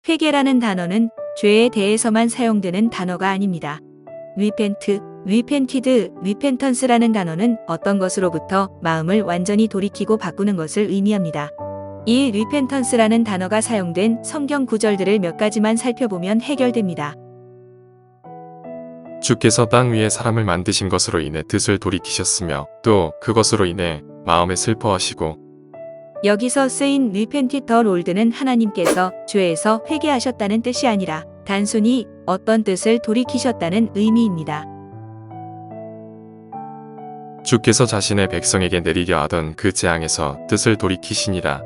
회개라는 단어는 죄에 대해서만 사용되는 단어가 아닙니다. repent, repented, repentance라는 단어는 어떤 것으로부터 마음을 완전히 돌이키고 바꾸는 것을 의미합니다. 이 repentance라는 단어가 사용된 성경 구절들을 몇 가지만 살펴보면 해결됩니다. 주께서 땅 위에 사람을 만드신 것으로 인해 뜻을 돌이키셨으며 또 그것으로 인해 마음에 슬퍼하시고. 여기서 쓰인 repented the Lord는 하나님께서 죄에서 회개하셨다는 뜻이 아니라 단순히 어떤 뜻을 돌이키셨다는 의미입니다. 주께서 자신의 백성에게 내리려 하던 그 재앙에서 뜻을 돌이키시니라.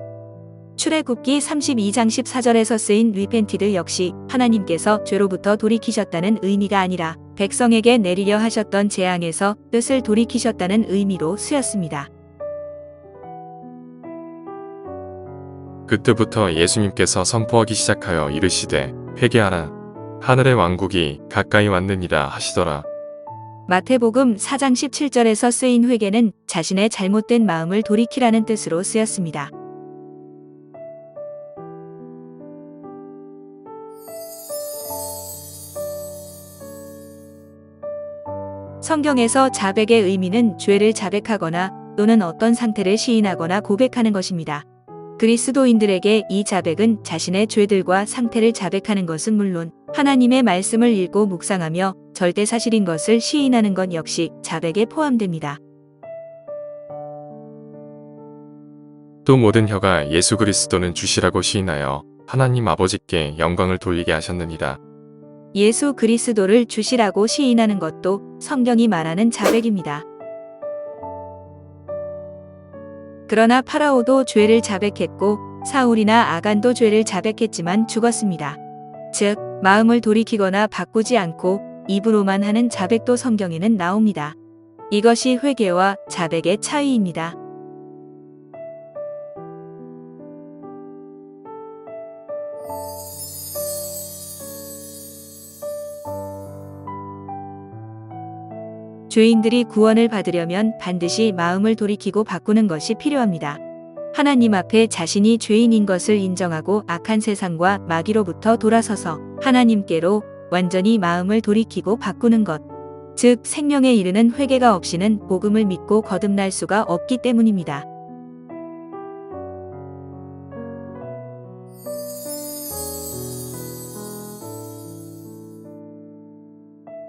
출애굽기 32장 14절에서 쓰인 repented 역시 하나님께서 죄로부터 돌이키셨다는 의미가 아니라 백성에게 내리려 하셨던 재앙에서 뜻을 돌이키셨다는 의미로 쓰였습니다. 그때부터 예수님께서 선포하기 시작하여 이르시되 회개하라 하늘의 왕국이 가까이 왔느니라 하시더라. 마태복음 4장 17절에서 쓰인 회개는 자신의 잘못된 마음을 돌이키라는 뜻으로 쓰였습니다. 성경에서 자백의 의미는 죄를 자백하거나 또는 어떤 상태를 시인하거나 고백하는 것입니다. 그리스도인들에게 이 자백은 자신의 죄들과 상태를 자백하는 것은 물론 하나님의 말씀을 읽고 묵상하며 절대 사실인 것을 시인하는 것 역시 자백에 포함됩니다. 또 모든 혀가 예수 그리스도는 주시라고 시인하여 하나님 아버지께 영광을 돌리게 하셨느니라. 예수 그리스도를 주시라고 시인하는 것도 성경이 말하는 자백입니다. 그러나 파라오도 죄를 자백했고 사울이나 아간도 죄를 자백했지만 죽었습니다. 즉, 마음을 돌이키거나 바꾸지 않고 입으로만 하는 자백도 성경에는 나옵니다. 이것이 회개와 자백의 차이입니다. 죄인들이 구원을 받으려면 반드시 마음을 돌이키고 바꾸는 것이 필요합니다. 하나님 앞에 자신이 죄인인 것을 인정하고 악한 세상과 마귀로부터 돌아서서 하나님께로 완전히 마음을 돌이키고 바꾸는 것. 즉, 생명에 이르는 회개가 없이는 복음을 믿고 거듭날 수가 없기 때문입니다.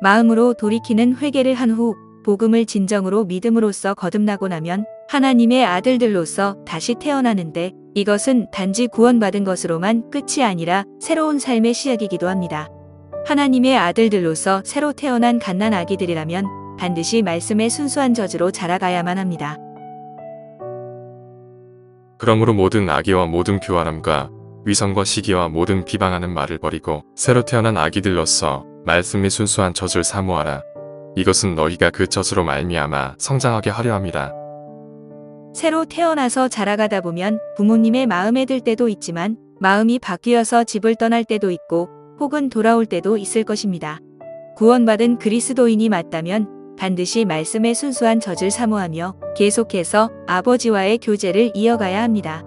마음으로 돌이키는 회개를 한 후 복음을 진정으로 믿음으로써 거듭나고 나면 하나님의 아들들로서 다시 태어나는데 이것은 단지 구원받은 것으로만 끝이 아니라 새로운 삶의 시작이기도 합니다. 하나님의 아들들로서 새로 태어난 갓난 아기들이라면 반드시 말씀의 순수한 젖으로 자라가야만 합니다. 그러므로 모든 악의와 모든 교활함과 위선과 시기와 모든 비방하는 말을 버리고 새로 태어난 아기들로서 말씀의 순수한 젖을 사모하라. 이것은 너희가 그 젖으로 말미암아 성장하게 하려 함이라. 새로 태어나서 자라가다 보면 부모님의 마음에 들 때도 있지만 마음이 바뀌어서 집을 떠날 때도 있고 혹은 돌아올 때도 있을 것입니다. 구원받은 그리스도인이 맞다면 반드시 말씀의 순수한 젖을 사모하며 계속해서 아버지와의 교제를 이어가야 합니다.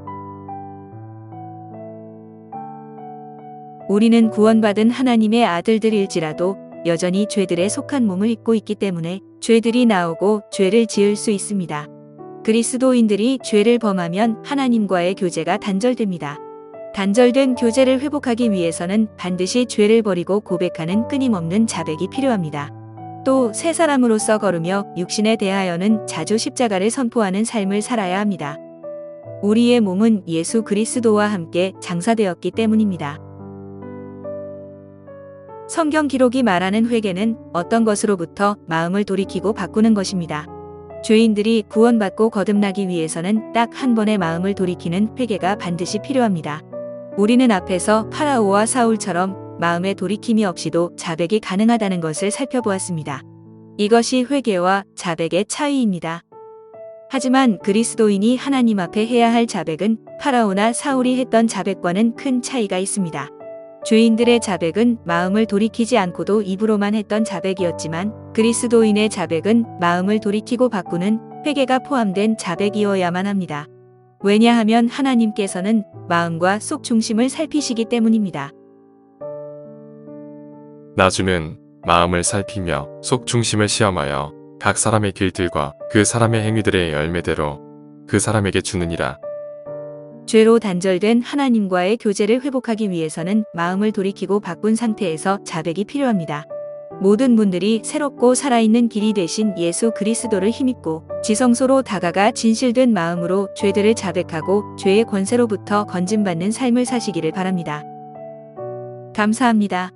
우리는 구원받은 하나님의 아들들일지라도 여전히 죄들에 속한 몸을 입고 있기 때문에 죄들이 나오고 죄를 지을 수 있습니다. 그리스도인들이 죄를 범하면 하나님과의 교제가 단절됩니다. 단절된 교제를 회복하기 위해서는 반드시 죄를 버리고 고백하는 끊임없는 자백이 필요합니다. 또 새 사람으로서 걸으며 육신에 대하여는 자주 십자가를 선포하는 삶을 살아야 합니다. 우리의 몸은 예수 그리스도와 함께 장사되었기 때문입니다. 성경 기록이 말하는 회개는 어떤 것으로부터 마음을 돌이키고 바꾸는 것입니다. 죄인들이 구원받고 거듭나기 위해서는 딱 한 번의 마음을 돌이키는 회개가 반드시 필요합니다. 우리는 앞에서 파라오와 사울처럼 마음의 돌이킴이 없이도 자백이 가능하다는 것을 살펴보았습니다. 이것이 회개와 자백의 차이입니다. 하지만 그리스도인이 하나님 앞에 해야 할 자백은 파라오나 사울이 했던 자백과는 큰 차이가 있습니다. 죄인들의 자백은 마음을 돌이키지 않고도 입으로만 했던 자백이었지만 그리스도인의 자백은 마음을 돌이키고 바꾸는 회개가 포함된 자백이어야만 합니다. 왜냐하면 하나님께서는 마음과 속 중심을 살피시기 때문입니다. 나주는 마음을 살피며 속 중심을 시험하여 각 사람의 길들과 그 사람의 행위들의 열매대로 그 사람에게 주느니라. 죄로 단절된 하나님과의 교제를 회복하기 위해서는 마음을 돌이키고 바꾼 상태에서 자백이 필요합니다. 모든 분들이 새롭고 살아있는 길이 되신 예수 그리스도를 힘입고 지성소로 다가가 진실된 마음으로 죄들을 자백하고 죄의 권세로부터 건짐받는 삶을 사시기를 바랍니다. 감사합니다.